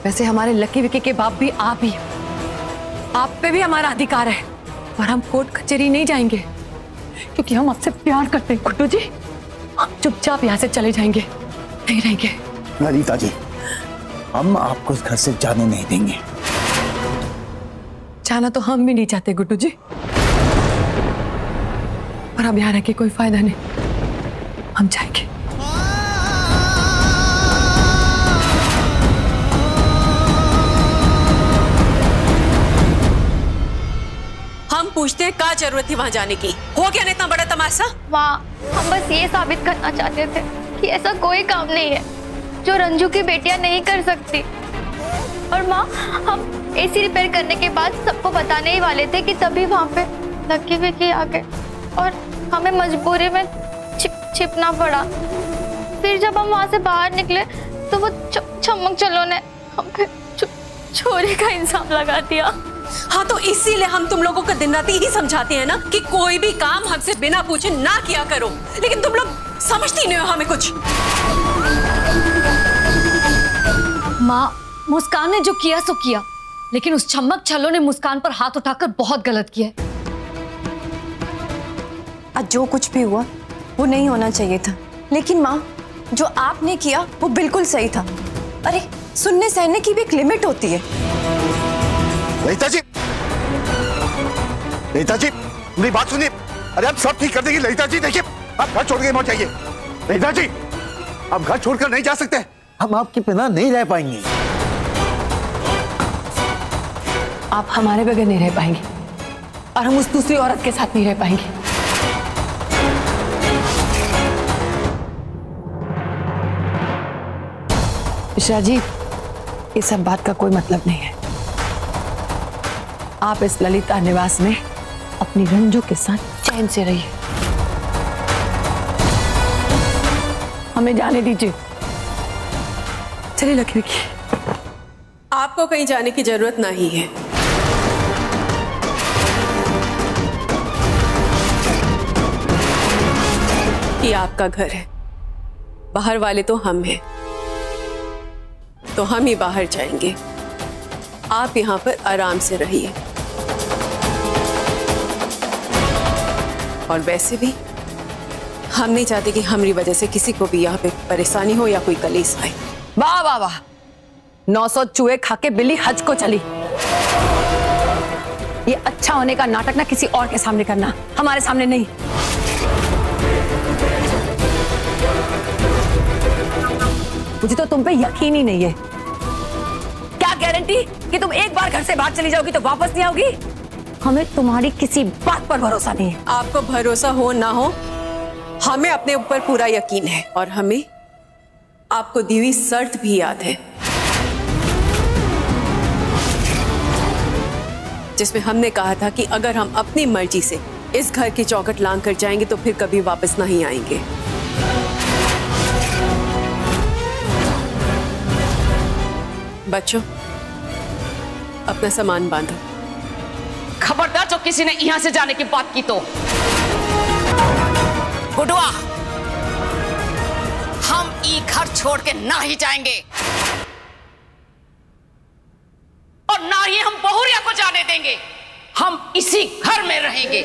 वैसे हमारे लकी विकी के बाप भी आप ही, आप पे भी हमारा अधिकार है, और हम कोर्ट कचहरी नहीं जाएंगे क्योंकि हम आपसे प्यार करते हैं गुड्डू जी। हम चुपचाप यहाँ से चले जाएंगे, नहीं रहेंगे। ललिता जी, हम आपको इस घर से जाने नहीं देंगे। जाना तो हम भी नहीं चाहते गुड्डू जी, पर अब यहाँ रह के कोई फायदा नहीं, हम जाएंगे। हम पूछते हैं क्या जरूरत थी वहां जाने की? हो गया ना इतना बड़ा तमाशा? माँ, हम बस ये साबित करना चाहते थे कि ऐसा कोई काम नहीं है जो रंजू की बेटियां नहीं कर सकती। और माँ, हम एसी रिपेयर करने के बाद सबको बताने ही वाले थे कि तभी वहाँ पे लकी विकी आ गए और हमें मजबूरी में छिपना पड़ा। फिर जब हम वहाँ से बाहर निकले तो वो छमक चलो ने हम पे चोरी का इल्जाम लगा दिया। हाँ, तो इसीलिए हम तुम लोगों को दिन रात यही समझाते हैं ना कि कोई भी काम हमसे बिना पूछे ना किया करो, लेकिन तुम लोग समझती नहीं हो हमें कुछ। माँ, मुस्कान ने जो किया सो किया, लेकिन उस छमक छल्लो ने मुस्कान पर हाथ उठाकर बहुत गलत किया। आज जो कुछ भी हुआ वो नहीं होना चाहिए था, लेकिन माँ, जो आपने किया वो बिल्कुल सही था। अरे, सुनने सहने की भी एक लिमिट होती है। ललिता जी, ललिता जी, मेरी बात सुनिए। अरे आप सब ठीक कर देंगे ललिता जी। देखिए, आप घर छोड़ के मत जाइए। ललिता जी, आप घर छोड़कर नहीं जा सकते, हम आपके बिना नहीं रह पाएंगे। आप हमारे बगैर नहीं रह पाएंगे और हम उस दूसरी औरत के साथ नहीं रह पाएंगे। मिश्रा जी, ये सब बात का कोई मतलब नहीं है। आप इस ललिता निवास में अपनी रंजू के साथ चैन से रहिए। हमें जाने दीजिए। चलिए लक्ष्मी की। आपको कहीं जाने की जरूरत नहीं है। ये आपका घर है, बाहर वाले तो हम हैं, तो हम ही बाहर जाएंगे। आप यहाँ पर आराम से रहिए। और वैसे भी हम नहीं चाहते कि हमारी वजह से किसी को भी यहाँ पे परेशानी हो या कोई कलेश आए। वाह वाह वाह, 900 चूहे खा के बिल्ली हज को चली। ये अच्छा होने का नाटक ना किसी और के सामने करना, हमारे सामने नहीं। मुझे तो तुम पे यकीन ही नहीं है। क्या गारंटी कि तुम एक बार घर से बाहर चली जाओगी तो वापस नहीं आओगी? हमें तुम्हारी किसी बात पर भरोसा नहीं है। आपको भरोसा हो ना हो, हमें अपने ऊपर पूरा यकीन है, और हमें आपको दी हुई शर्त भी याद है, जिसमें हमने कहा था कि अगर हम अपनी मर्जी से इस घर की चौखट लांघ कर जाएंगे तो फिर कभी वापस नहीं आएंगे। बच्चों, अपना सामान बांधो। खबरदार जो किसी ने यहाँ से जाने की बात की तो। गुडुआ, हम ये घर छोड़ के ना ही जाएंगे और ना ही हम बहुरिया को जाने देंगे। हम इसी घर में रहेंगे।